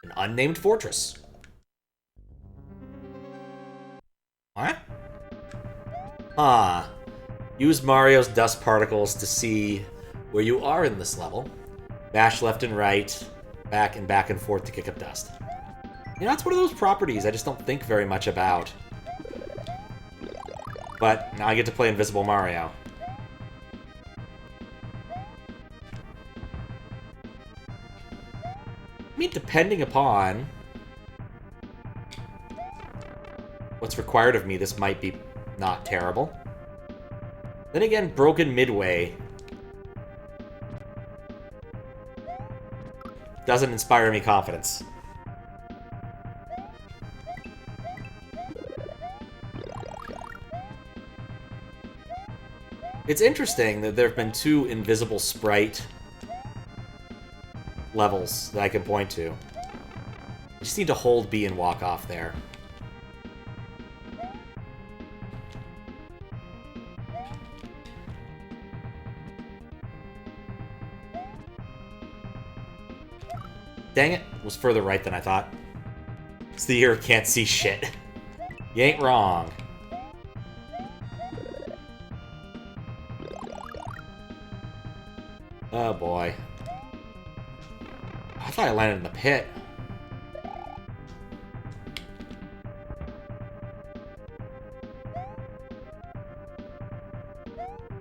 An unnamed fortress. What? Ah. Use Mario's dust particles to see where you are in this level. Mash left and right, back and forth to kick up dust. You know, that's one of those properties I just don't think very much about. But now I get to play Invisible Mario. I mean, depending upon what's required of me, this might be not terrible. Then again, broken midway doesn't inspire me confidence. It's interesting that there have been 2 invisible sprite levels that I can point to. I just need to hold B and walk off there. Dang it, it was further right than I thought. It's the year can't see shit. You ain't wrong. Oh boy. I thought I landed in the pit.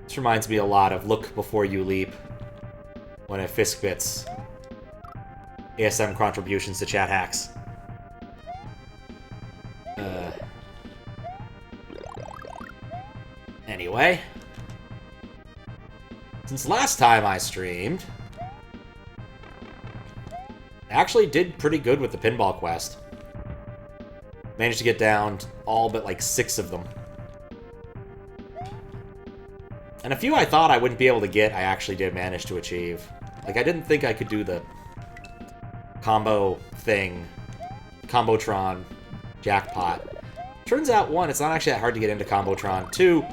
This reminds me a lot of Look Before You Leap when it Fisk bits. ASM contributions to chat hacks. Anyway. Since last time I streamed, I actually did pretty good with the pinball quest. Managed to get down all but like 6 of them. And a few I thought I wouldn't be able to get, I actually did manage to achieve. Like, I didn't think I could do the combo thing, Combotron jackpot. Turns out, 1, it's not actually that hard to get into Combotron. 2,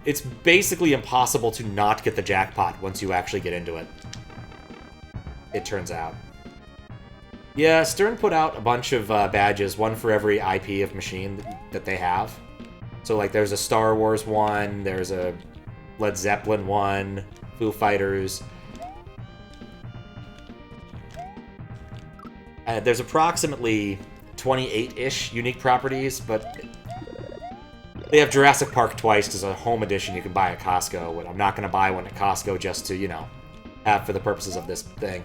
it's basically impossible to not get the jackpot once you actually get into it. It turns out. Yeah, Stern put out a bunch of badges, one for every IP of machine that they have. So, like, there's a Star Wars one, there's a Led Zeppelin one, Foo Fighters. There's approximately 28-ish unique properties, but they have Jurassic Park twice as a home edition you can buy at Costco. But I'm not going to buy one at Costco just to, you know, have for the purposes of this thing.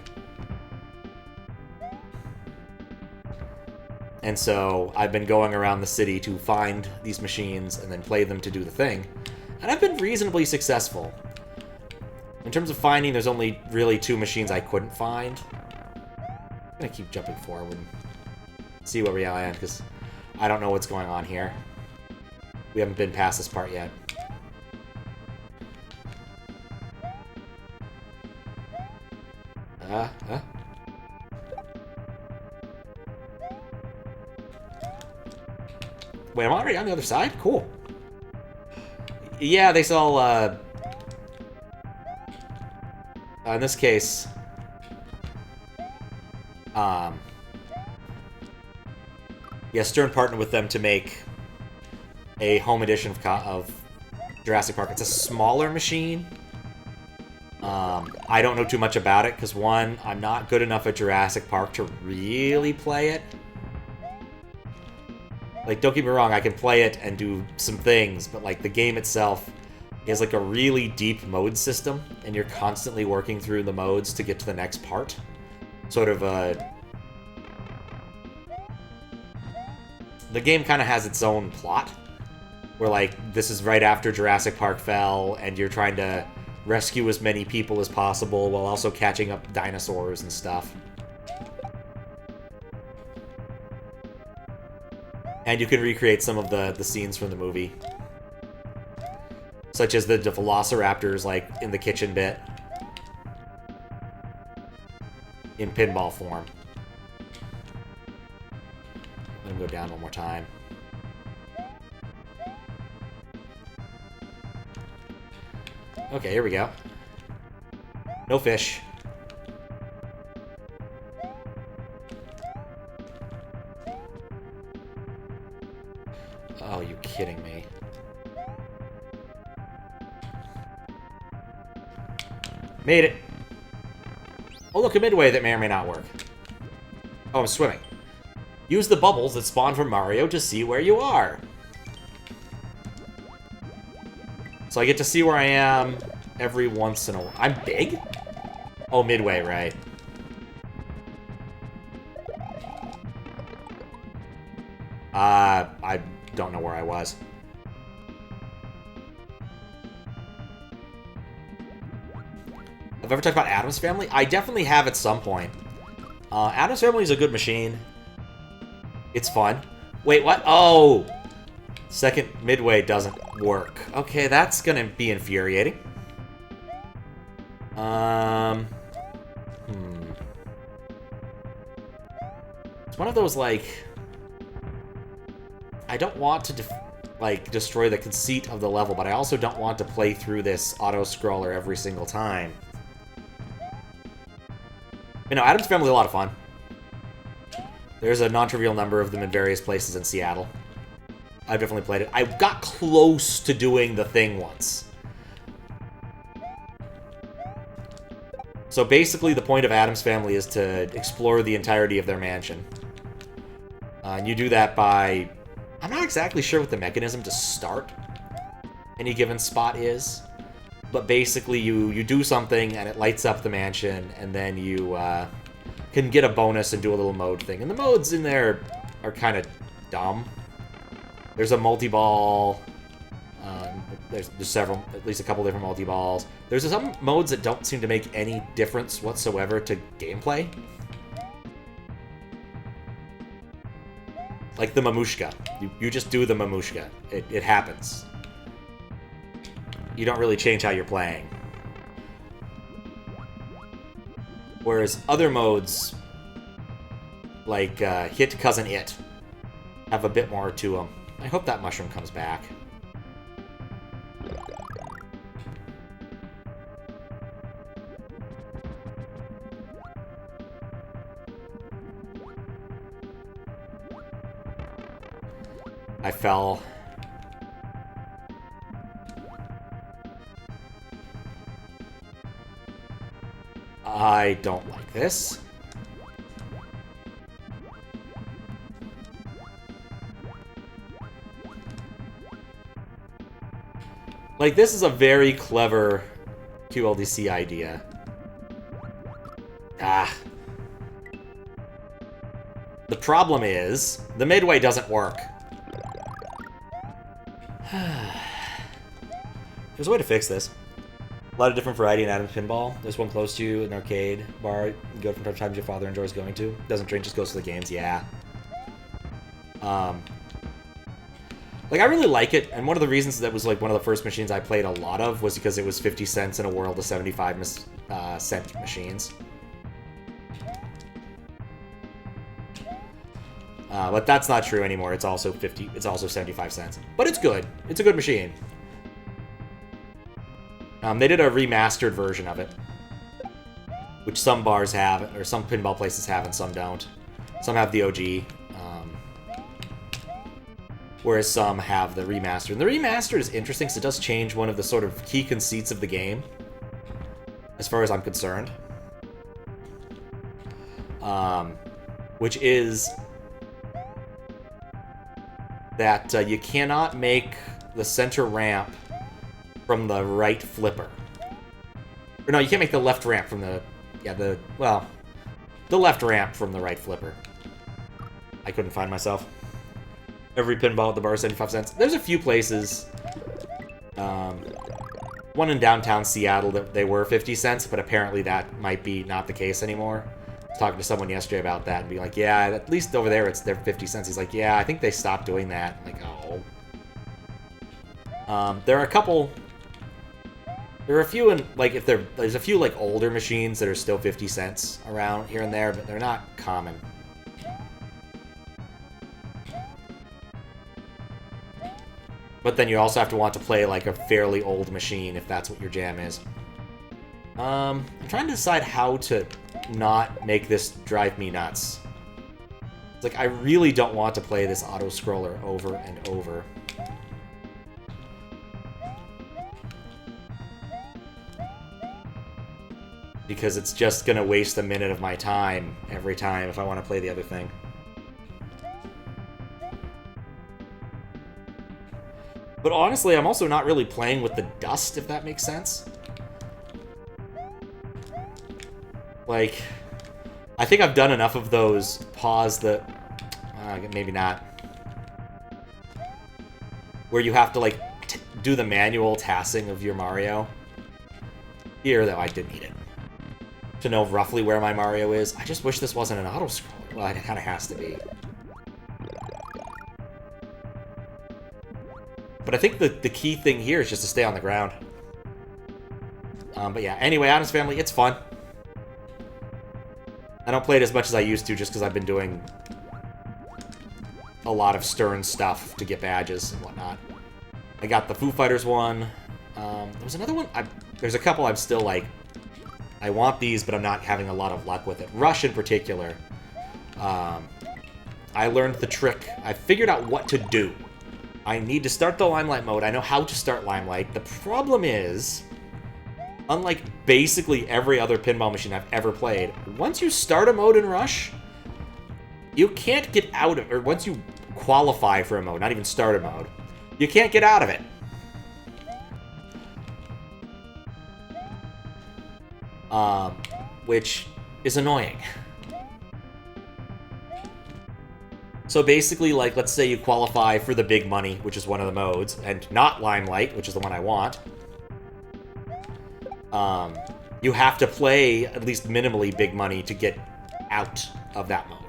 And so I've been going around the city to find these machines and then play them to do the thing. And I've been reasonably successful. In terms of finding, there's only really 2 machines I couldn't find. I'm going to keep jumping forward and see where we are at, because I don't know what's going on here. We haven't been past this part yet. Wait, I'm already on the other side? Cool. Yeah, they sell, in this case, yeah, Stern partnered with them to make a home edition of Jurassic Park. It's a smaller machine. I don't know too much about it, because 1, I'm not good enough at Jurassic Park to really play it. Like, don't get me wrong, I can play it and do some things, but, like, the game itself has, like, a really deep mode system, and you're constantly working through the modes to get to the next part. Sort of, the game kind of has its own plot, where, like, this is right after Jurassic Park fell, and you're trying to rescue as many people as possible while also catching up dinosaurs and stuff. And you can recreate some of the scenes from the movie. Such as the velociraptors, like, in the kitchen bit. In pinball form. Let me go down one more time. Okay, here we go. No fish. Oh, you kidding me. Made it. Oh, look, a midway that may or may not work. Oh, I'm swimming. Use the bubbles that spawn from Mario to see where you are. So I get to see where I am every once in a while. I'm big? Oh, midway, right. I don't know where I was. Have I ever talked about Addams Family? I definitely have at some point. Addams Family is a good machine. It's fun. Wait, what? Oh! Second midway doesn't work. Okay, that's gonna be infuriating. It's one of those, like... I don't want to, destroy the conceit of the level, but I also don't want to play through this auto-scroller every single time. You know, Addams Family is a lot of fun. There's a non-trivial number of them in various places in Seattle. I've definitely played it. I got close to doing the thing once. So basically, the point of Addams Family is to explore the entirety of their mansion. And you do that by... I'm not exactly sure what the mechanism to start any given spot is. But basically, you do something, and it lights up the mansion, and then you can get a bonus and do a little mode thing. And the modes in there are kind of dumb. There's a multi-ball. There's several, at least a couple different multi-balls. There's some modes that don't seem to make any difference whatsoever to gameplay. Like the Mamushka. You just do the Mamushka. It happens. You don't really change how you're playing. Whereas other modes, like Hit Cousin It, have a bit more to them. I hope that mushroom comes back. I fell. I don't like this. Like, this is a very clever QLDC idea. Ah. The problem is, the midway doesn't work. There's a way to fix this. A lot of different variety in Addams Pinball. There's one close to you, an arcade bar. You go from time to time your father enjoys going to. Doesn't drink, just goes to the games. Yeah. Like, I really like it, and one of the reasons that was, like, one of the first machines I played a lot of was because it was 50 cents in a world of 75-cent machines. But that's not true anymore. It's also 75 cents. But it's good. It's a good machine. They did a remastered version of it, which some bars have, or some pinball places have, and some don't. Some have the OG, whereas some have the remastered. And the remastered is interesting because it does change one of the sort of key conceits of the game, as far as I'm concerned. Which is that you cannot make the center ramp from the right flipper. Or no, you can't make the left ramp from the... Yeah, the left ramp from the right flipper. I couldn't find myself. Every pinball at the bar is 75 cents. There's a few places. One in downtown Seattle that they were 50 cents, but apparently that might be not the case anymore. I was talking to someone yesterday about that and being like, yeah, at least over there they're 50 cents. He's like, yeah, I think they stopped doing that. I'm like, oh. There are a couple... There are a few in, like, there's a few, like, older machines that are still 50 cents around here and there, but they're not common. But then you also have to want to play, like, a fairly old machine if that's what your jam is. I'm trying to decide how to not make this drive me nuts. It's like, I really don't want to play this auto-scroller over and over. Because it's just gonna waste a minute of my time every time if I want to play the other thing. But honestly, I'm also not really playing with the dust, if that makes sense. Like, I think I've done enough of those pause that... maybe not. Where you have to, like, do the manual tassing of your Mario. Here, though, I didn't need it. To know roughly where my Mario is. I just wish this wasn't an auto-scroller. Well, it kind of has to be. But I think the key thing here is just to stay on the ground. But yeah, anyway, Addams Family, it's fun. I don't play it as much as I used to just because I've been doing a lot of Stern stuff to get badges and whatnot. I got the Foo Fighters one. There was another one. There's a couple I'm still like, I want these, but I'm not having a lot of luck with it. Rush in particular. I learned the trick. I figured out what to do. I need to start the Limelight mode. I know how to start Limelight. The problem is, unlike basically every other pinball machine I've ever played, once you start a mode in Rush, you can't get out of it. Or once you qualify for a mode, not even start a mode, you can't get out of it. Which is annoying. So basically, like, let's say you qualify for the big money, which is one of the modes, and not Limelight, which is the one I want. You have to play at least minimally big money to get out of that mode.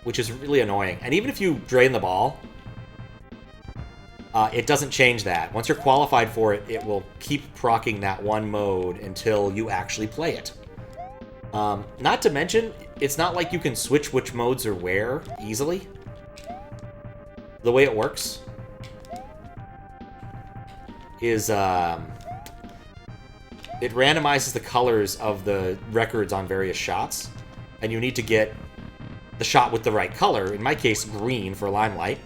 Which is really annoying. And even if you drain the ball, it doesn't change that. Once you're qualified for it, it will keep procking that one mode until you actually play it. Not to mention, it's not like you can switch which modes are where easily. The way it works is it randomizes the colors of the records on various shots, and you need to get the shot with the right color, in my case, green for Limelight,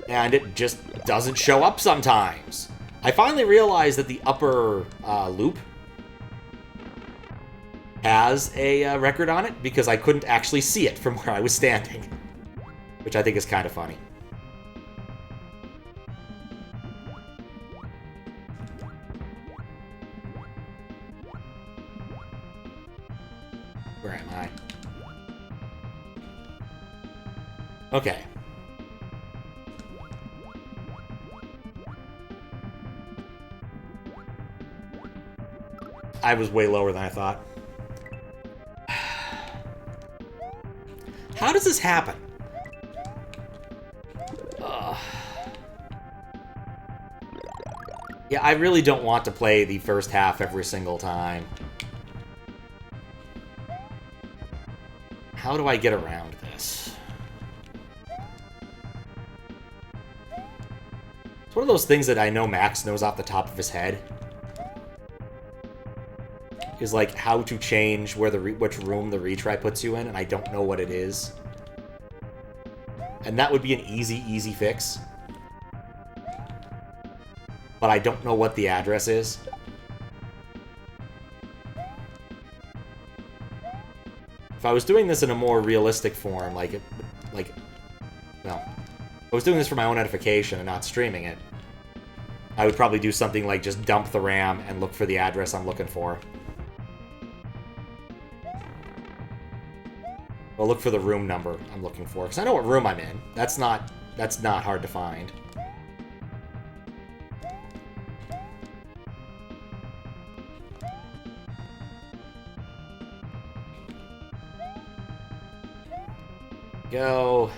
and it just doesn't show up sometimes. I finally realized that the upper loop has a record on it because I couldn't actually see it from where I was standing, which I think is kind of funny. Where am I? Okay. I was way lower than I thought. How does this happen? Yeah, I really don't want to play the first half every single time. How do I get around this? It's one of those things that I know Max knows off the top of his head. Is like how to change where which room the retry puts you in, and I don't know what it is. And that would be an easy fix. But I don't know what the address is. If I was doing this in a more realistic form, well, if I was doing this for my own edification and not streaming it, I would probably do something like just dump the RAM and look for the address I'm looking for. Well, look for the room number I'm looking for, because I know what room I'm in. That's not hard to find. Go.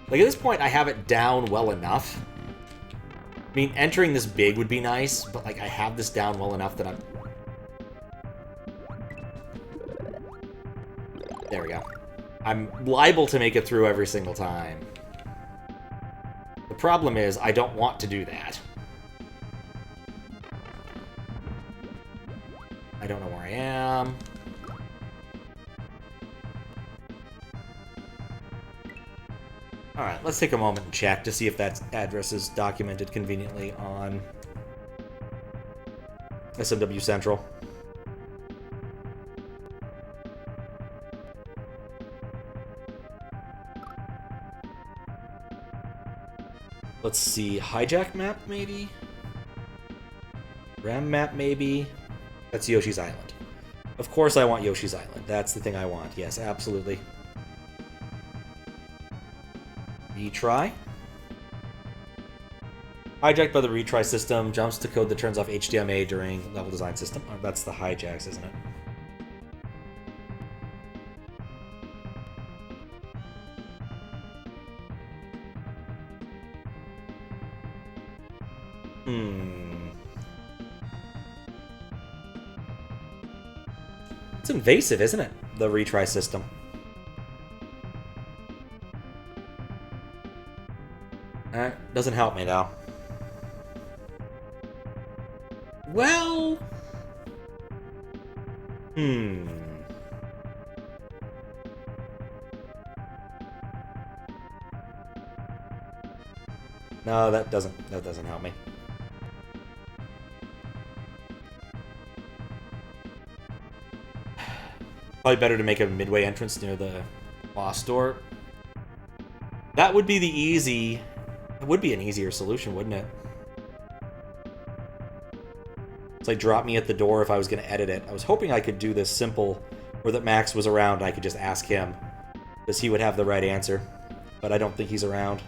Like, at this point, I have it down well enough. I mean, entering this big would be nice, but, like, I have this down well enough that I'm... There we go. I'm liable to make it through every single time. The problem is, I don't want to do that. I don't know where I am. Alright, let's take a moment and check to see if that address is documented conveniently on SMW Central. Let's see, hijack map maybe? RAM map maybe? That's Yoshi's Island. Of course I want Yoshi's Island. That's the thing I want. Yes, absolutely. Retry. Hijacked by the retry system. Jumps to code that turns off HDMA during level design system. Oh, that's the hijacks, isn't it? It's invasive, isn't it? The retry system. That doesn't help me, though. Well... No, that doesn't help me. Probably better to make a midway entrance near the boss door. That would be the easy... It would be an easier solution, wouldn't it? It's like drop me at the door if I was going to edit it. I was hoping I could do this simple, or that Max was around and I could just ask him, because he would have the right answer. But I don't think he's around.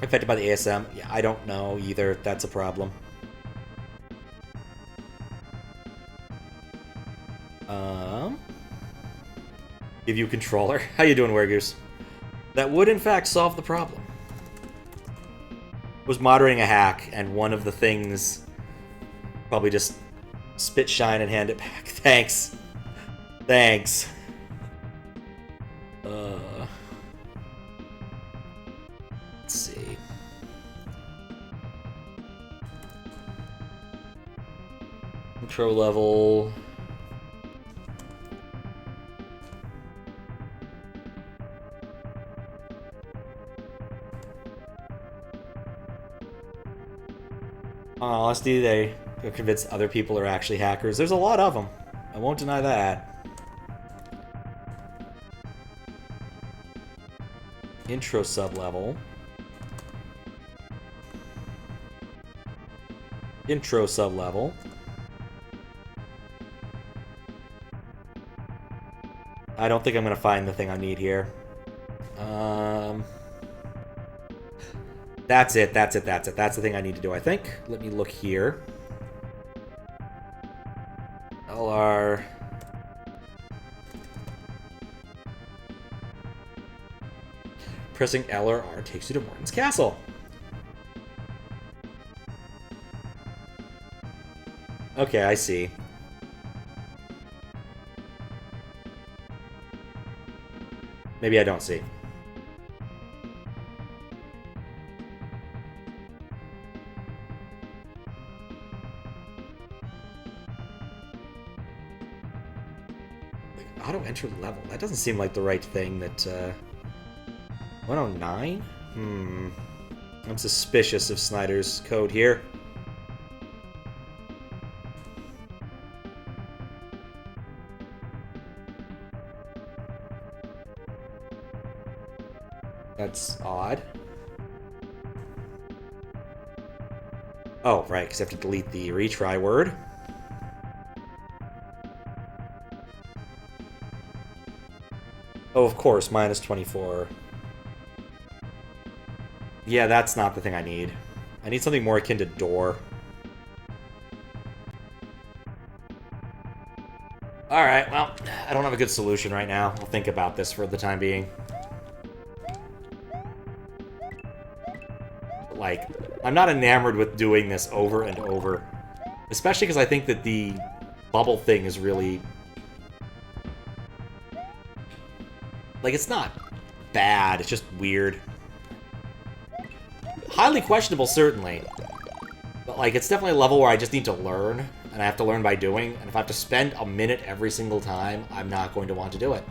Affected by the ASM? Yeah, I don't know either. That's a problem. Give you a controller. How you doing, Wergoose? That would, in fact, solve the problem. Was moderating a hack, and one of the things... Probably just spit shine and hand it back. Thanks. Thanks. Let's see. Intro level... Honesty, they convince other people are actually hackers. There's a lot of them. I won't deny that. Intro sub-level. Intro sub-level. I don't think I'm going to find the thing I need here. That's it. That's the thing I need to do, I think. Let me look here. LR... Pressing L or R takes you to Morton's Castle. Okay, I see. Maybe I don't see. Auto-enter level. That doesn't seem like the right thing that, 109? I'm suspicious of Snyder's code here. That's odd. Oh, right, because I have to delete the retry word. Oh, of course, minus 24. Yeah, that's not the thing I need. I need something more akin to door. Alright, well, I don't have a good solution right now. I'll think about this for the time being. Like, I'm not enamored with doing this over and over. Especially because I think that the bubble thing is really... Like, it's not bad, it's just weird. Highly questionable, certainly. But, like, it's definitely a level where I just need to learn, and I have to learn by doing, and if I have to spend a minute every single time, I'm not going to want to do it.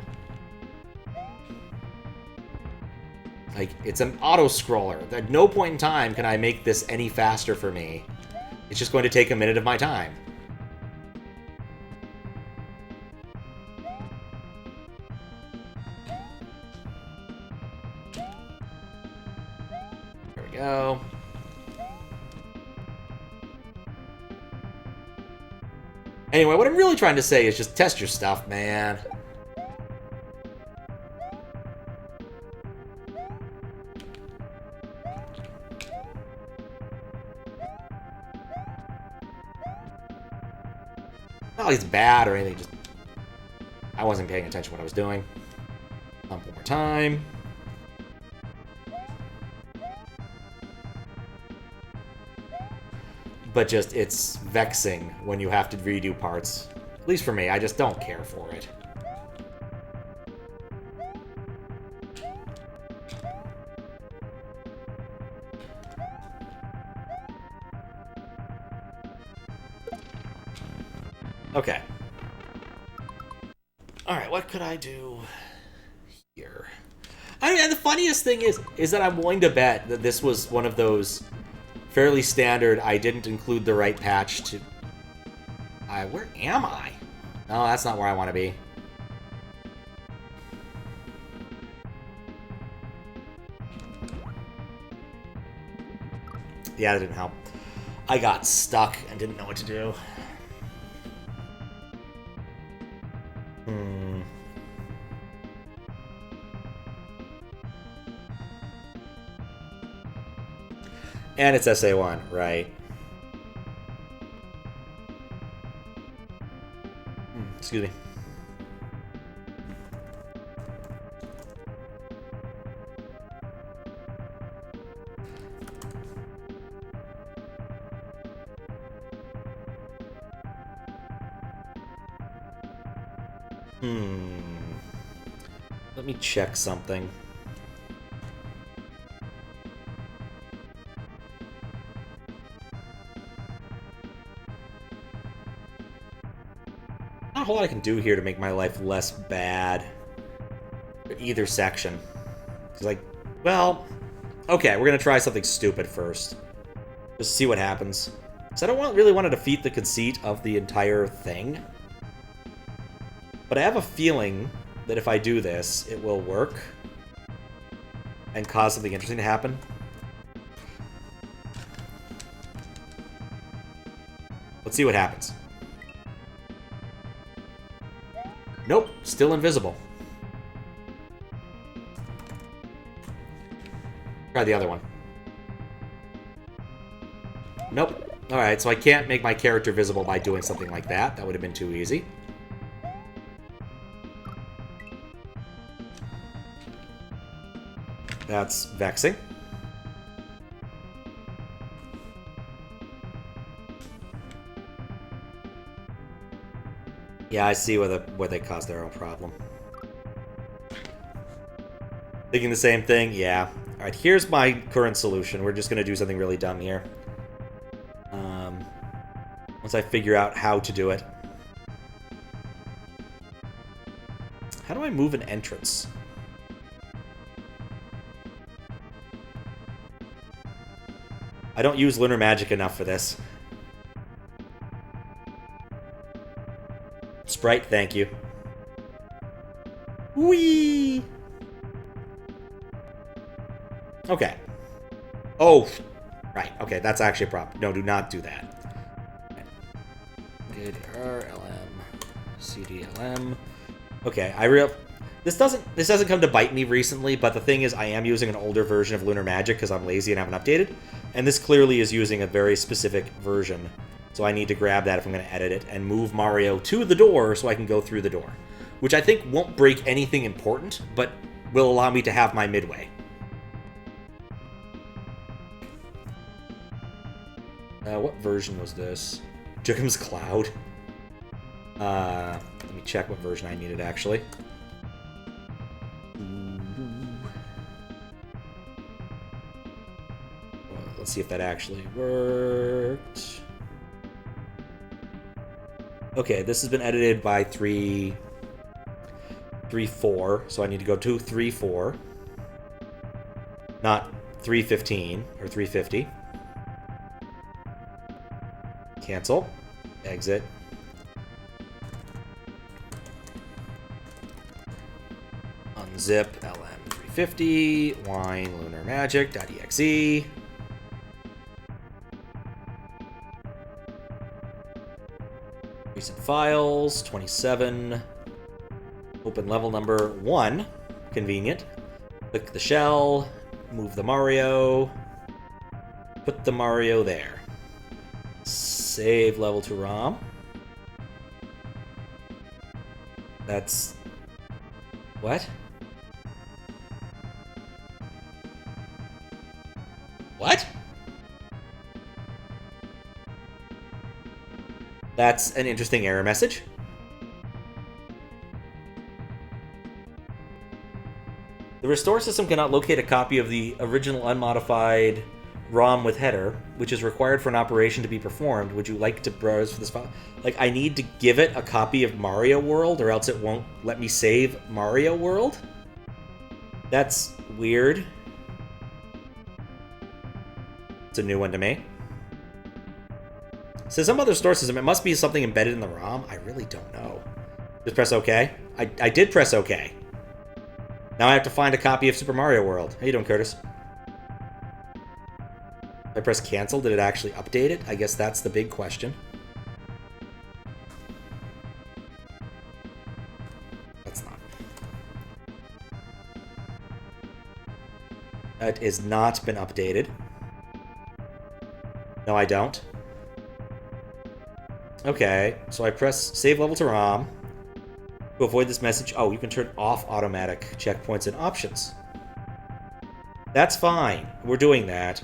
Like, it's an auto-scroller. At no point in time can I make this any faster for me. It's just going to take a minute of my time. There we go. Anyway, what I'm really trying to say is just test your stuff, man. Not like it's bad or anything, just... I wasn't paying attention to what I was doing. One more time. But just, it's vexing when you have to redo parts. At least for me, I just don't care for it. Okay. Alright, what could I do here? I mean, and the funniest thing is that I'm willing to bet that this was one of those fairly standard, I didn't include the right patch to... where am I? No, that's not where I want to be. Yeah, that didn't help. I got stuck and didn't know what to do. And it's SA1, right. Excuse me. Let me check something. Not a whole lot I can do here to make my life less bad for either section. It's like, well, okay, we're gonna try something stupid first. Just see what happens. So I don't really want to defeat the conceit of the entire thing. But I have a feeling that if I do this, it will work and cause something interesting to happen. Let's see what happens. Nope, still invisible. Try the other one. Nope. Alright, so I can't make my character visible by doing something like that. That would have been too easy. That's vexing. Yeah, I see where they caused their own problem. Thinking the same thing? Yeah. Alright, here's my current solution. We're just going to do something really dumb here. Once I figure out how to do it. How do I move an entrance? I don't use lunar magic enough for this. Sprite, thank you. Whee! Okay. Oh, right. Okay, that's actually a problem. No, do not do that. Good RLM, CDLM. Okay, this doesn't come to bite me recently, but the thing is, I am using an older version of lunar magic because I'm lazy and haven't updated, and this clearly is using a very specific version. So I need to grab that if I'm going to edit it and move Mario to the door so I can go through the door. Which I think won't break anything important, but will allow me to have my midway. What version was this? Jacob's Cloud. Let me check what version I needed, actually. Let's see if that actually worked. Okay, this has been edited by 3.4, so I need to go to 3.4. Not 3.15 or 3.50. Cancel. Exit. Unzip LM350 wine lunar magic.exe. Recent files 27. Open level number 1. Convenient. Click the shell. Move the Mario. Put the Mario there. Save level to ROM. That's... What? What? That's an interesting error message. The restore system cannot locate a copy of the original unmodified ROM with header, which is required for an operation to be performed. Would you like to browse for this file? Like, I need to give it a copy of Mario World, or else it won't let me save Mario World? That's weird. It's a new one to me. So some other store system, it must be something embedded in the ROM. I really don't know. Just press OK. I did press OK. Now I have to find a copy of Super Mario World. How you doing, Curtis? If I press cancel, did it actually update it? I guess that's the big question. That's not. It has not been updated. No, I don't. Okay, so I press save level to ROM. To avoid this message, oh, you can turn off automatic checkpoints and options. That's fine. We're doing that.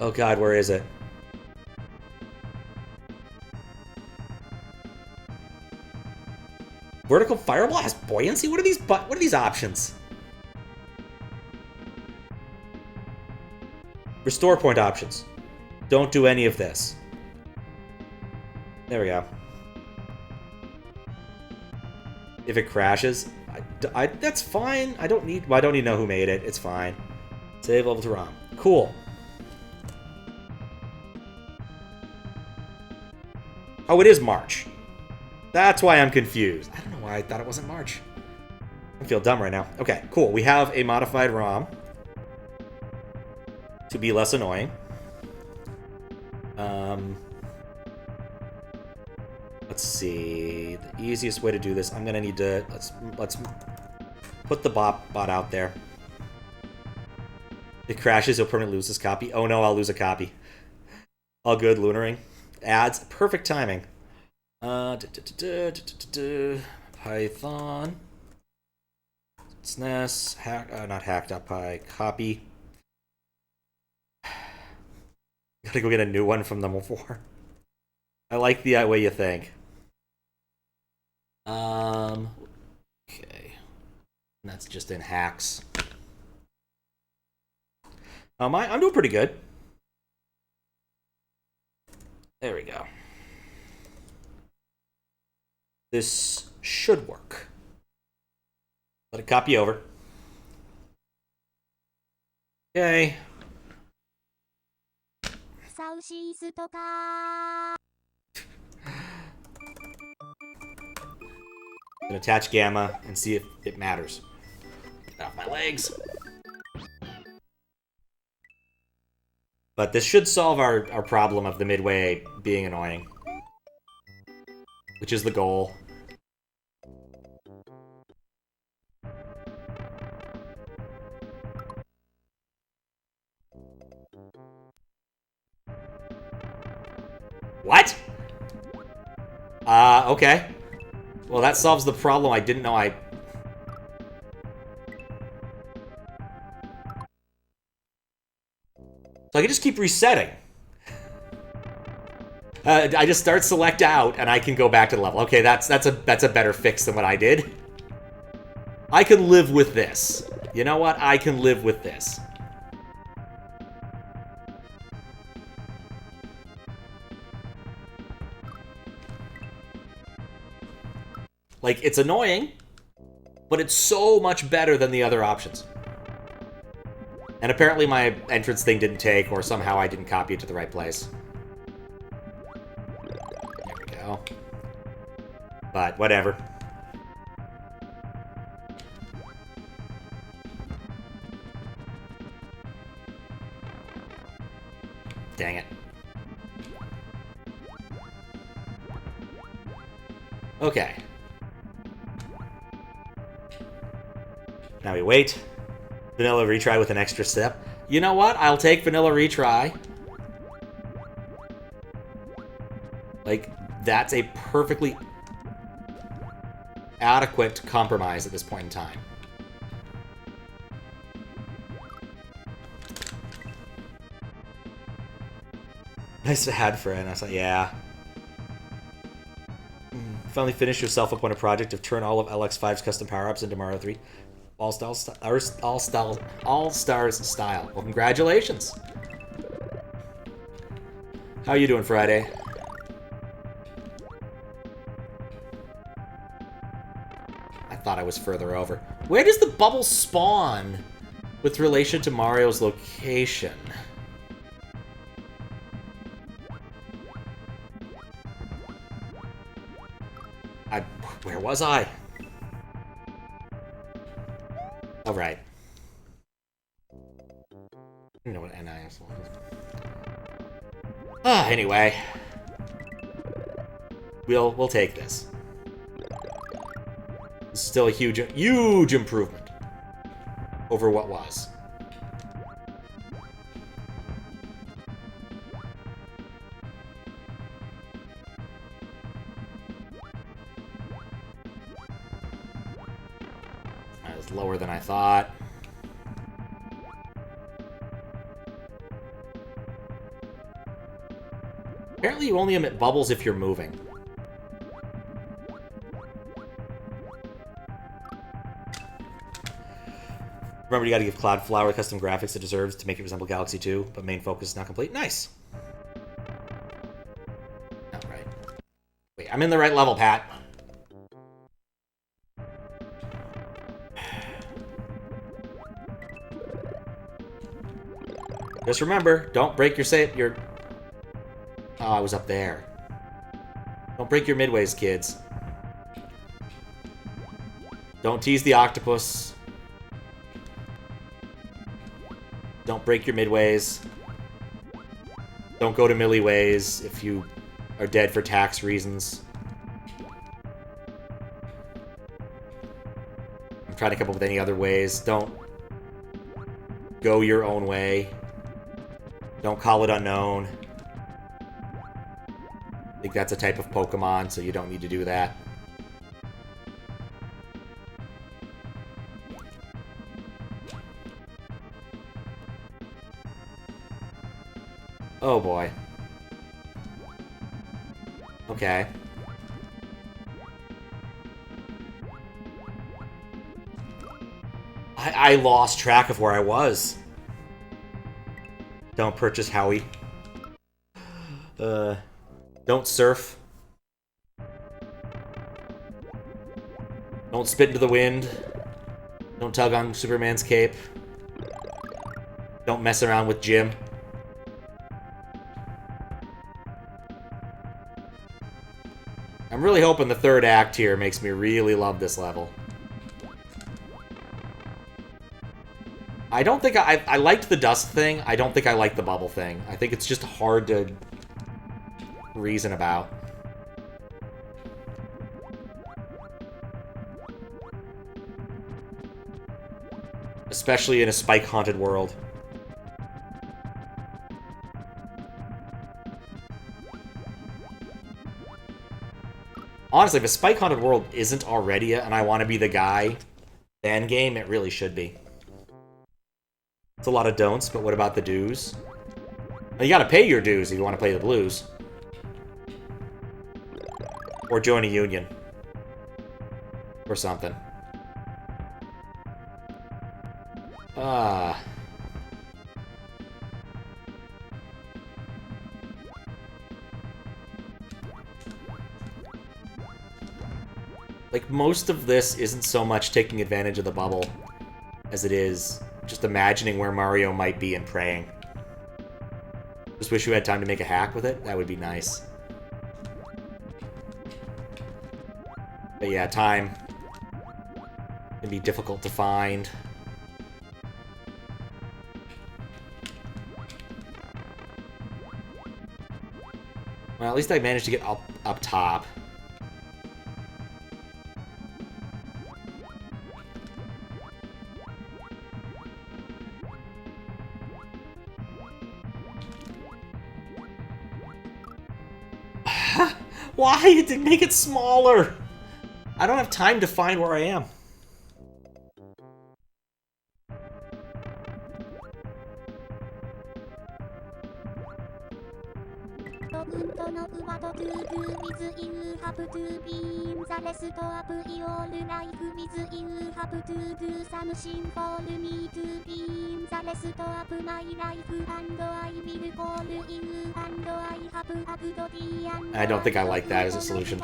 Oh god, where is it? Vertical fire blast buoyancy? What are these options? Restore point options. Don't do any of this. There we go. If it crashes, that's fine. I don't need to know who made it. It's fine. Save level to ROM. Cool. Oh, it is March. That's why I'm confused. I don't know why I thought it wasn't March. I feel dumb right now. Okay, cool. We have a modified ROM to be less annoying. Let's see. The easiest way to do this, I'm gonna need to let's put the bot out there. If it crashes, he'll permanently lose his copy. Oh no, I'll lose a copy. All good, lunaring. Ads, perfect timing. Python. SNES, not hack.py, copy. Gotta go get a new one from them before. I like the way you think. Okay. And that's just in hacks. I'm doing pretty good. There we go. This should work. Let it copy over. Okay. I'm gonna attach gamma and see if it matters. Get off my legs. But this should solve our problem of the midway being annoying. Which is the goal. What? Okay. Well, that solves the problem I didn't know I... So I can just keep resetting. I just start select out, and I can go back to the level. Okay, that's a better fix than what I did. I can live with this. You know what? I can live with this. Like, it's annoying, but it's so much better than the other options. And apparently my entrance thing didn't take, or somehow I didn't copy it to the right place. There we go. But, whatever. Dang it. Okay. Now we wait. Vanilla retry with an extra step. You know what? I'll take vanilla retry. Like, that's a perfectly adequate compromise at this point in time. Nice to have friend. I was like, yeah. Finally finished your self-appointed project of turn all of LX5's custom power-ups into Mario 3. All-Stars style. Well, congratulations. How are you doing, Friday? I thought I was further over. Where does the bubble spawn with relation to Mario's location? Where was I? Oh, right. You know what NIS was. Anyway. We'll take this. This is still a huge improvement over what was. That was lower than I thought. Apparently you only emit bubbles if you're moving. Remember, you gotta give Cloudflower custom graphics it deserves to make it resemble Galaxy 2, but main focus is not complete. Nice! Alright. Wait, I'm in the right level, Pat. Just remember, don't break your Oh, I was up there. Don't break your midways, kids. Don't tease the octopus. Don't break your midways. Don't go to milliways if you are dead for tax reasons. I'm trying to come up with any other ways. Don't go your own way. Don't call it unknown. I think that's a type of Pokemon, so you don't need to do that. Oh boy. Okay. I lost track of where I was. Don't purchase Howie. Don't surf. Don't spit into the wind. Don't tug on Superman's cape. Don't mess around with Jim. I'm really hoping the third act here makes me really love this level. I don't think I liked the dust thing. I don't think I like the bubble thing. I think it's just hard to reason about. Especially in a spike-haunted world. Honestly, if a spike-haunted world isn't already and I want to be the guy, the end game, it really should be. It's a lot of don'ts, but what about the do's? Well, you gotta pay your dues if you want to play the blues. Or join a union. Or something. Ah. Like, most of this isn't so much taking advantage of the bubble as it is just imagining where Mario might be and praying. Just wish you had time to make a hack with it. That would be nice. But yeah, time can be difficult to find. Well, at least I managed to get up top. Why? It didn't make it smaller! I don't have time to find where I am. I don't think I like that as a solution.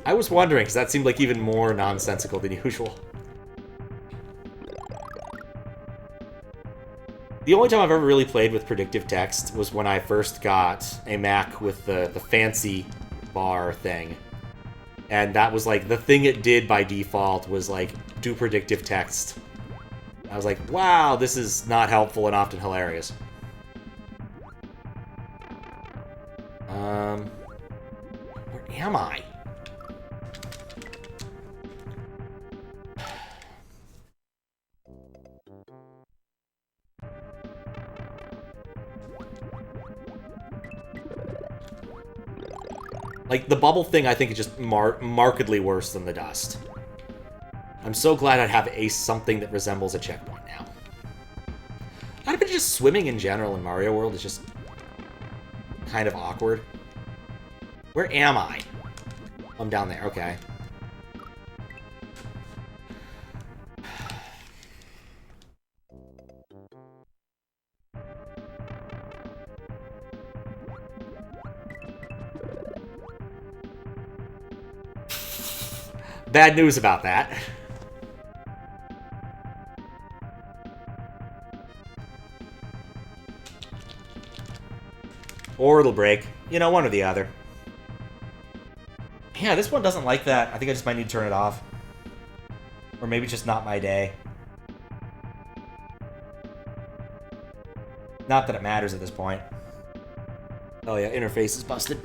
I was wondering, because that seemed like even more nonsensical than usual. The only time I've ever really played with predictive text was when I first got a Mac with the fancy bar thing. And that was like, the thing it did by default was like, do predictive text. I was like, wow, this is not helpful and often hilarious. Where am I? Like, the bubble thing, I think, is just markedly worse than the dust. I'm so glad I'd have something that resembles a checkpoint now. I'd been just swimming in general in Mario World is just kind of awkward. Where am I? I'm down there, okay. Bad news about that. Or it'll break. You know, one or the other. Yeah, this one doesn't like that. I think I just might need to turn it off. Or maybe it's just not my day. Not that it matters at this point. Oh yeah, interface is busted.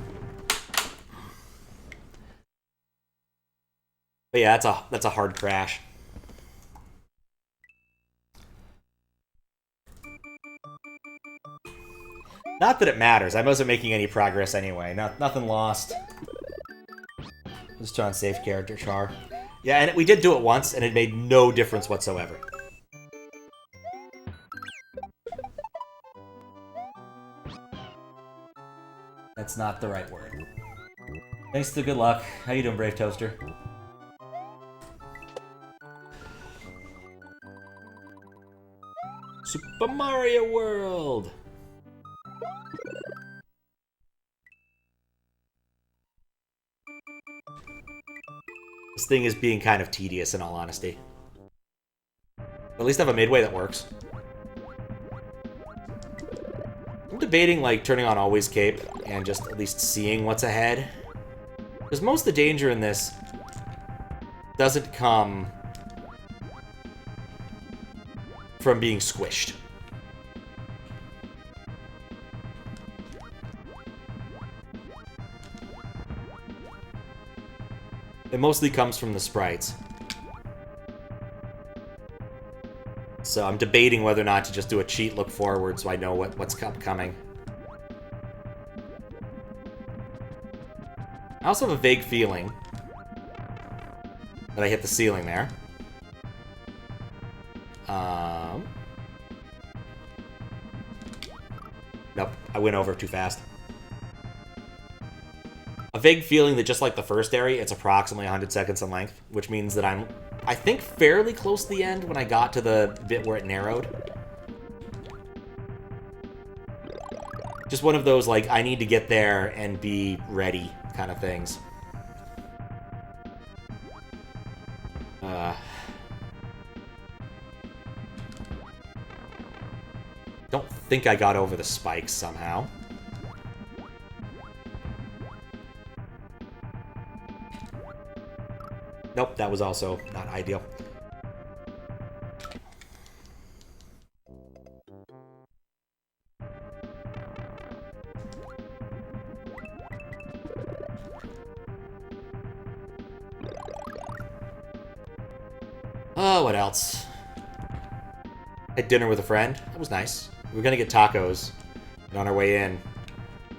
But yeah, that's a hard crash. Not that it matters. I wasn't making any progress anyway. Nothing lost. Just on safe character char. Yeah, and we did do it once, and it made no difference whatsoever. That's not the right word. Thanks to good luck. How you doing, Brave Toaster? Super Mario World! This thing is being kind of tedious, in all honesty. At least I have a midway that works. I'm debating, like, turning on Always Cape and just at least seeing what's ahead. Because most of the danger in this doesn't come from being squished. It mostly comes from the sprites. So I'm debating whether or not to just do a cheat look forward so I know what's coming. I also have a vague feeling that I hit the ceiling there. Nope, I went over too fast. a vague feeling that just like the first area, it's approximately 100 seconds in length, which means that I'm, I think, fairly close to the end when I got to the bit where it narrowed. Just one of those, like, I need to get there and be ready kind of things. Don't think I got over the spikes somehow. Nope, that was also not ideal. Oh, what else? Had dinner with a friend. That was nice. We were gonna get tacos, and on our way in,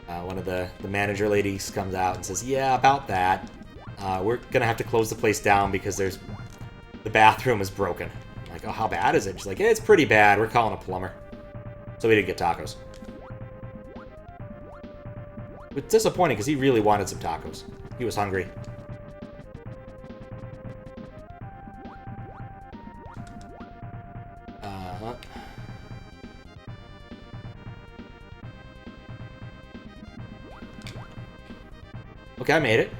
one of the manager ladies comes out and says, "Yeah, about that. We're gonna have to close the place down because the bathroom is broken." I'm like, "Oh, how bad is it?" She's like, "It's pretty bad. We're calling a plumber." So we didn't get tacos. It's disappointing because he really wanted some tacos. He was hungry. Okay, I made it.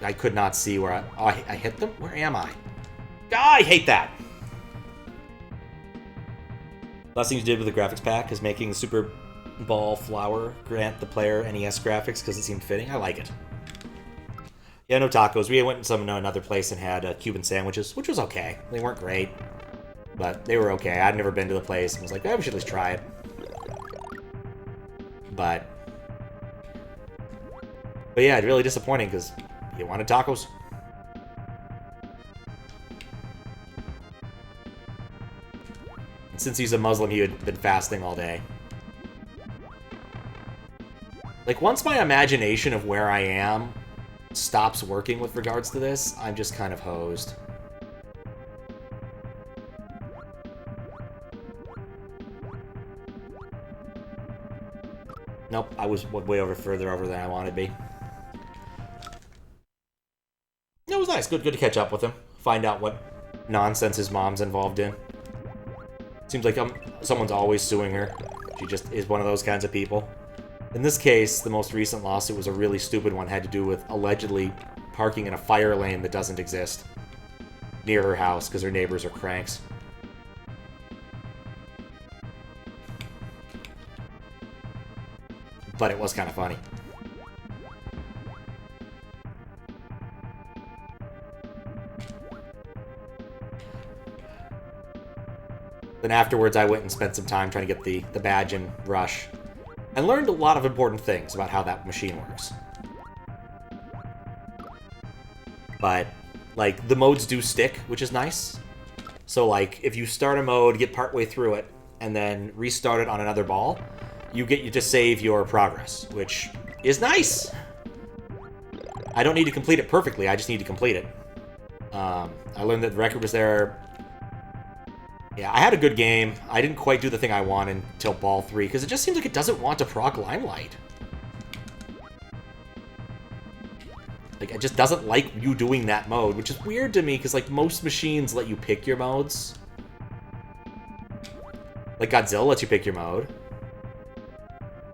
I could not see where I hit them? Where am I? Ah, I hate that! Last thing you did with the graphics pack is making the Super Ball flower grant the player NES graphics because it seemed fitting. I like it. Yeah, no tacos. We went to another place and had Cuban sandwiches, which was okay. They weren't great, but they were okay. I'd never been to the place and was like, we should at least try it. But yeah, it's really disappointing because you wanted tacos. And since he's a Muslim, he had been fasting all day. Like, once my imagination of where I am stops working with regards to this, I'm just kind of hosed. Nope, I was way further over than I wanted to be. It was nice. Good to catch up with him. Find out what nonsense his mom's involved in. Seems like someone's always suing her. She just is one of those kinds of people. In this case, the most recent lawsuit was a really stupid one. Had to do with allegedly parking in a fire lane that doesn't exist near her house because her neighbors are cranks. But it was kind of funny. Then afterwards, I went and spent some time trying to get the badge in Rush, and learned a lot of important things about how that machine works. But, like, the modes do stick, which is nice. So, like, if you start a mode, get partway through it, and then restart it on another ball, you to save your progress, which is nice. I don't need to complete it perfectly, I just need to complete it. I learned that the record was there. Yeah, I had a good game. I didn't quite do the thing I wanted until ball 3, because it just seems like it doesn't want to proc Limelight. Like, it just doesn't like you doing that mode, which is weird to me, because, like, most machines let you pick your modes. Like, Godzilla lets you pick your mode.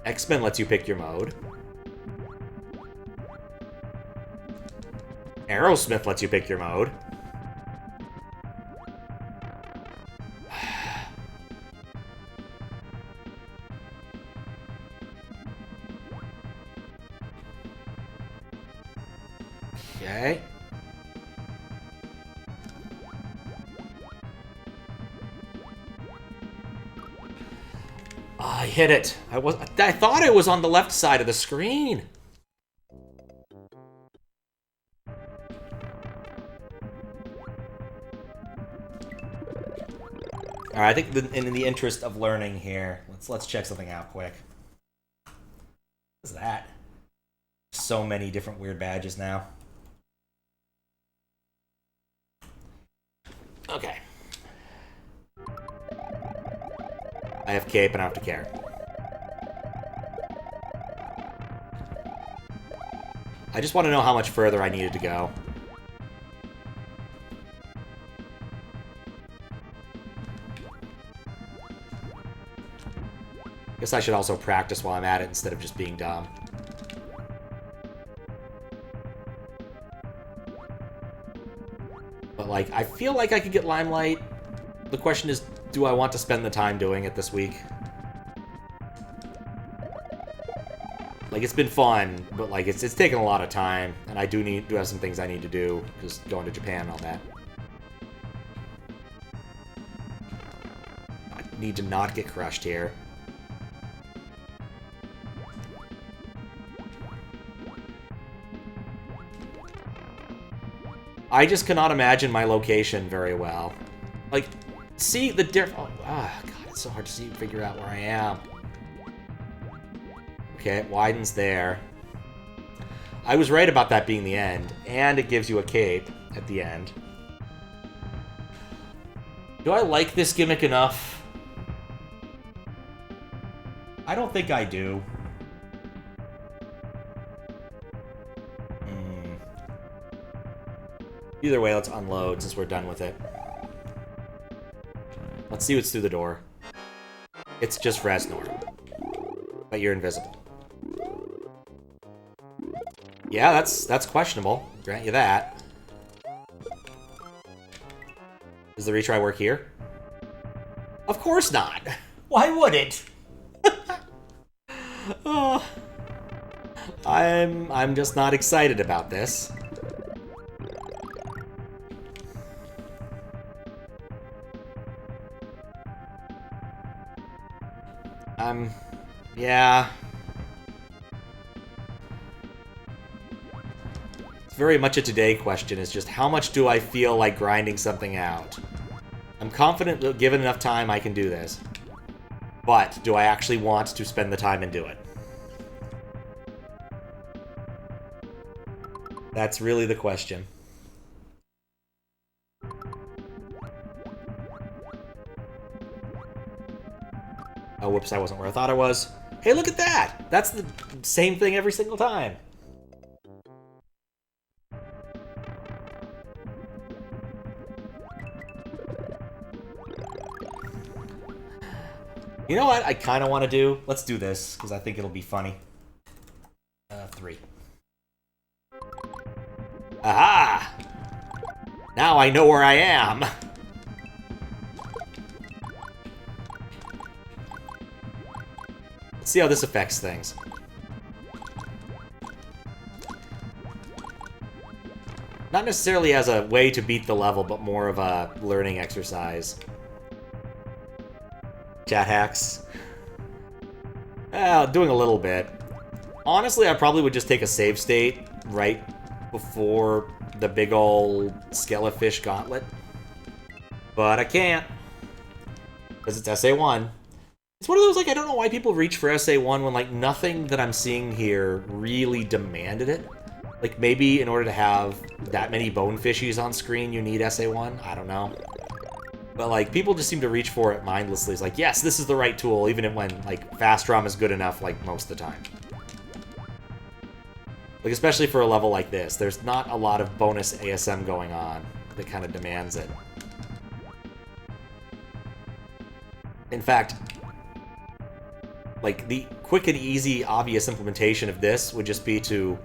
X-Men lets you pick your mode. Aerosmith lets you pick your mode. Okay. I hit it. I thought I was on the left side of the screen. All right, I think in the interest of learning here, let's check something out quick. What's that? So many different weird badges now. Okay. I have cape and I don't have to care. I just want to know how much further I needed to go. Guess I should also practice while I'm at it instead of just being dumb. But, like, I feel like I could get Limelight. The question is, do I want to spend the time doing it this week? Like, it's been fun, but, like, it's taken a lot of time, and I do have some things I need to do, just going to Japan and all that. I need to not get crushed here. I just cannot imagine my location very well. Like, see the difference. Oh, God, it's so hard to see, figure out where I am. Okay, it widens there. I was right about that being the end, and it gives you a cape at the end. Do I like this gimmick enough? I don't think I do. Either way, let's unload since we're done with it. Let's see what's through the door. It's just Reznor. But you're invisible. Yeah, that's questionable. Grant you that. Does the retry work here? Of course not. Why would it? Oh, I'm just not excited about this. Yeah. It's very much a today question, is just how much do I feel like grinding something out? I'm confident that given enough time I can do this. But do I actually want to spend the time and do it? That's really the question. Oh, whoops, I wasn't where I thought I was. Hey, look at that! That's the same thing every single time. You know what I kind of want to do? Let's do this, because I think it'll be funny. 3. Aha! Now I know where I am! Let's see how this affects things. Not necessarily as a way to beat the level, but more of a learning exercise. Chat hacks. Doing a little bit. Honestly, I probably would just take a save state right before the big ol' Skelefish Gauntlet. But I can't. Because it's SA1. It's one of those, like, I don't know why people reach for SA1 when, like, nothing that I'm seeing here really demanded it. Like, maybe in order to have that many bonefishies on screen, you need SA1? I don't know. But, like, people just seem to reach for it mindlessly. It's like, yes, this is the right tool, even when, like, Fast ROM is good enough, like, most of the time. Like, especially for a level like this, there's not a lot of bonus ASM going on that kind of demands it. In fact, like, the quick and easy, obvious implementation of this would just be to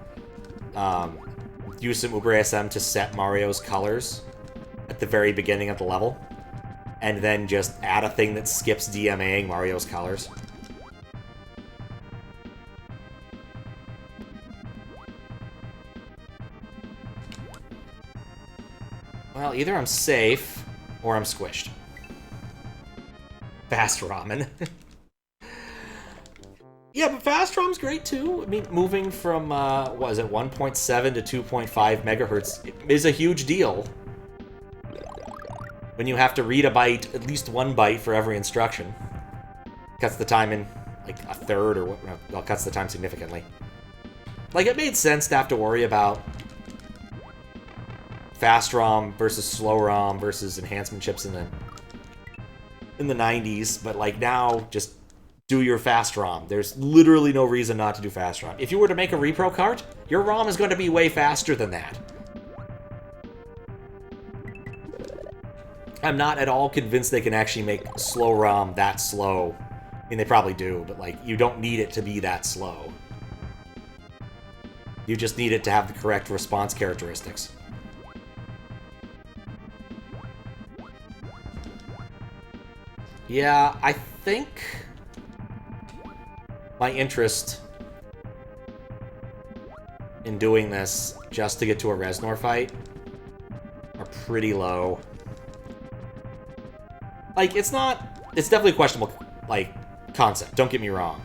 use some GbreezeSunset to set Mario's colors at the very beginning of the level, and then just add a thing that skips DMAing Mario's colors. Well, either I'm safe, or I'm squished. Fast ramen. Yeah, but Fast ROM's great too. I mean, moving from, what is it, 1.7 to 2.5 megahertz is a huge deal. When you have to read a byte, at least one byte for every instruction. Cuts the time in, like, a third, or what, well, cuts the time significantly. Like, it made sense to have to worry about Fast ROM versus slow ROM versus enhancement chips, and then in the 90s, but like now, just do your fast ROM. There's literally no reason not to do fast ROM. If you were to make a repro cart, your ROM is going to be way faster than that. I'm not at all convinced they can actually make slow ROM that slow. I mean, they probably do, but like, you don't need it to be that slow. You just need it to have the correct response characteristics. Yeah, I think my interest in doing this just to get to a Reznor fight are pretty low. Like, it's definitely a questionable, like, concept, don't get me wrong.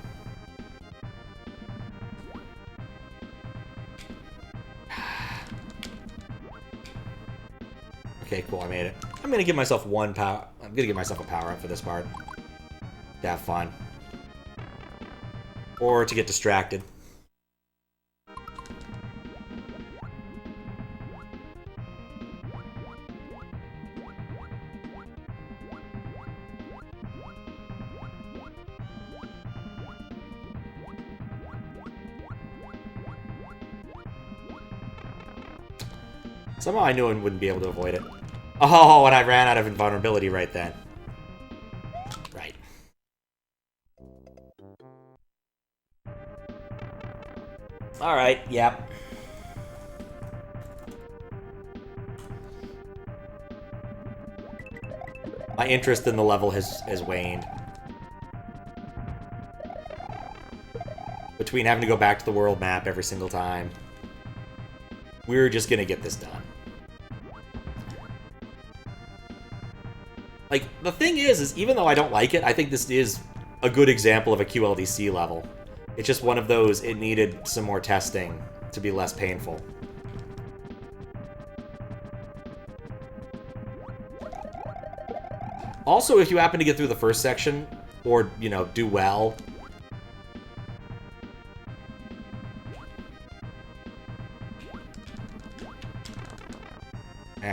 Okay, cool, I made it. I'm gonna give myself I'm gonna give myself a power-up for this part. To have fun. Or to get distracted. Somehow I knew I wouldn't be able to avoid it. Oh, and I ran out of invulnerability right then. Right. Alright, yep. My interest in the level has waned. Between having to go back to the world map every single time. We're just gonna get this done. Like, the thing is even though I don't like it, I think this is a good example of a QLDC level. It's just one of those, it needed some more testing to be less painful. Also, if you happen to get through the first section, or, you know, do well...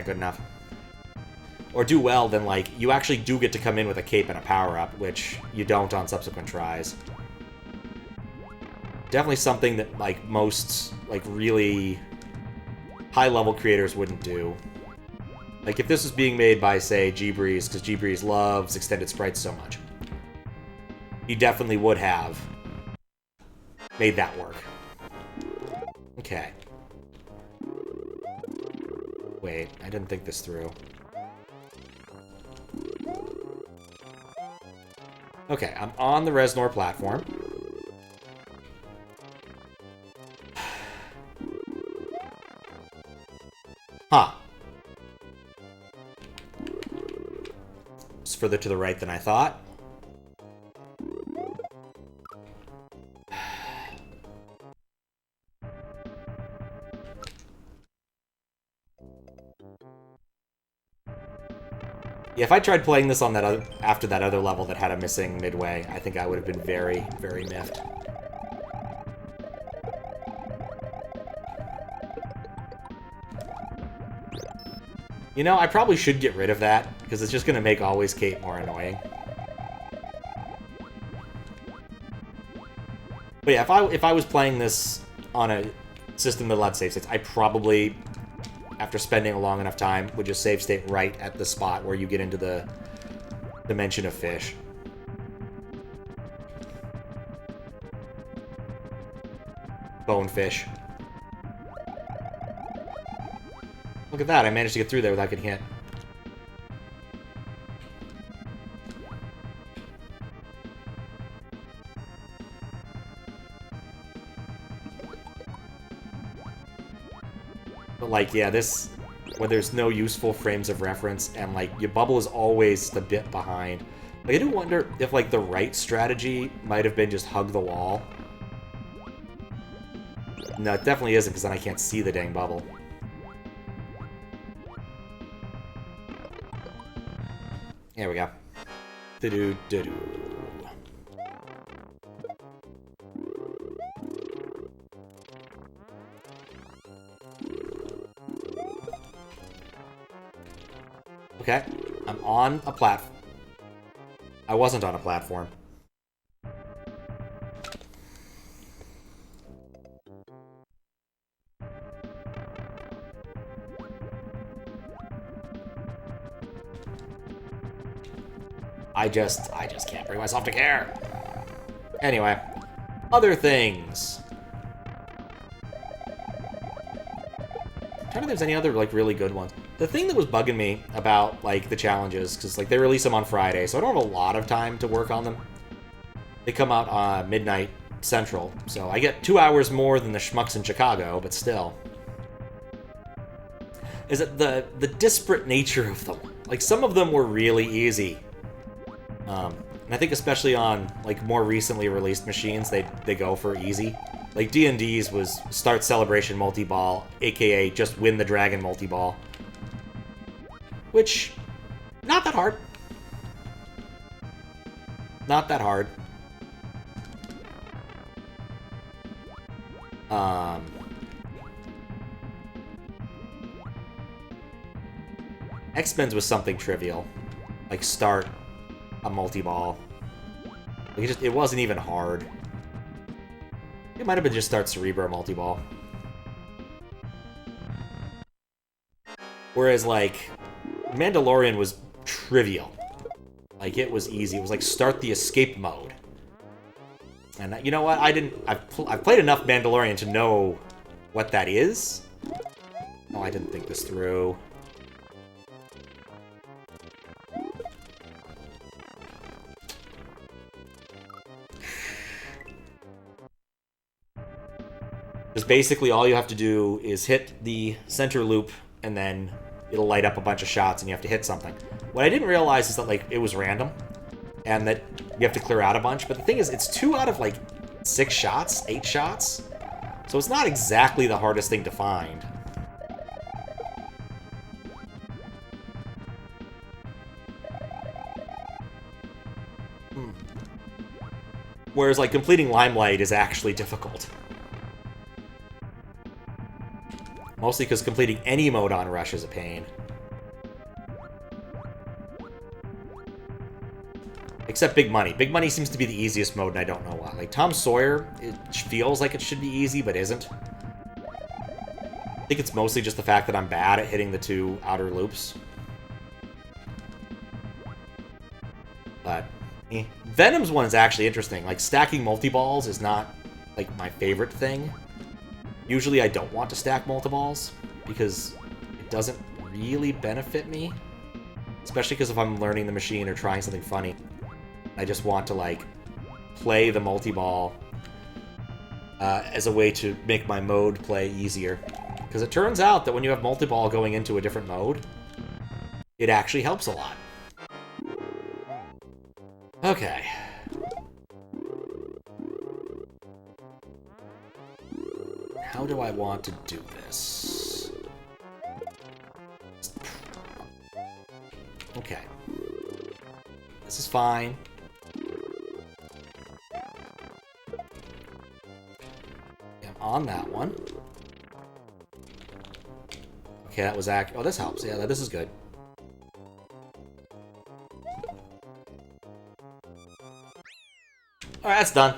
good enough. Or do well, then, like, you actually do get to come in with a cape and a power-up, which you don't on subsequent tries. Definitely something that, like, most, like, really high-level creators wouldn't do. Like, if this was being made by, say, GBreeze, because GBreeze loves extended sprites so much, he definitely would have made that work. Okay. Wait, I didn't think this through. Okay, I'm on the Reznor platform. Huh. It's further to the right than I thought. Yeah, if I tried playing this on that after that other level that had a missing midway, I think I would have been very, very miffed. You know, I probably should get rid of that, because it's just going to make Always Kate more annoying. But yeah, if I was playing this on a system that allowed save states, I probably, after spending a long enough time, would just save state right at the spot where you get into the dimension of fish. Bonefish. Look at that, I managed to get through there without getting hit. But like, yeah, this, where there's no useful frames of reference, and like, your bubble is always a bit behind. Like, I do wonder if like the right strategy might have been just hug the wall. No, it definitely isn't, because then I can't see the dang bubble. There we go. Do-do-do-do. Okay, I'm on a platform. I wasn't on a platform. I just can't bring myself to care. Anyway, other things. I'm trying to think if there's any other, like, really good ones. The thing that was bugging me about, like, the challenges, because, like, they release them on Friday, so I don't have a lot of time to work on them. They come out midnight Central, so I get 2 hours more than the schmucks in Chicago, but still. Is that the disparate nature of them. Like, some of them were really easy. And I think especially on, like, more recently released machines, they go for easy. Like, D&D's was Start Celebration Multi-Ball, aka just Win the Dragon Multi-Ball. Which, not that hard. Not that hard. X-Men's was something trivial. Like, start a multi-ball. Like, it wasn't even hard. It might have been just start Cerebro multi-ball. Whereas, like, Mandalorian was trivial. Like, it was easy. It was like, start the escape mode. And you know what? I've played enough Mandalorian to know what that is. Oh, I didn't think this through. Because basically all you have to do is hit the center loop, and then it'll light up a bunch of shots, and you have to hit something. What I didn't realize is that, like, it was random, and that you have to clear out a bunch. But the thing is, it's 2 out of, like, 6 shots, 8 shots. So it's not exactly the hardest thing to find. Whereas, like, completing Limelight is actually difficult. Mostly because completing any mode on Rush is a pain. Except Big Money. Big Money seems to be the easiest mode, and I don't know why. Like, Tom Sawyer, it feels like it should be easy, but isn't. I think it's mostly just the fact that I'm bad at hitting the 2 outer loops. But, Venom's one is actually interesting. Like, stacking multi-balls is not, like, my favorite thing. Usually I don't want to stack multi-balls, because it doesn't really benefit me. Especially because if I'm learning the machine or trying something funny. I just want to, like, play the multi-ball as a way to make my mode play easier. Because it turns out that when you have multi-ball going into a different mode, it actually helps a lot. Okay. How do I want to do this? Okay. This is fine. I'm on that one. Okay, that was oh, this helps. Yeah, this is good. Alright, that's done.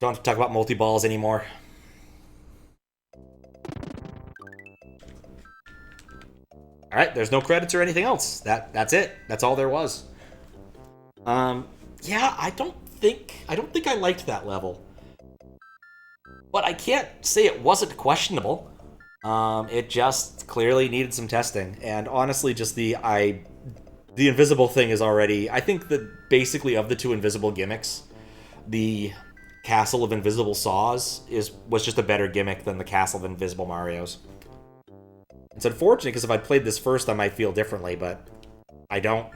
Don't have to talk about multi-balls anymore. Alright, there's no credits or anything else. That's it. That's all there was. Yeah, I don't think I liked that level. But I can't say it wasn't questionable. It just clearly needed some testing. And honestly, just the invisible thing is already... I think that basically of the 2 invisible gimmicks, the Castle of Invisible Saws was just a better gimmick than the Castle of Invisible Marios. It's unfortunate, because if I'd played this first, I might feel differently, but I don't.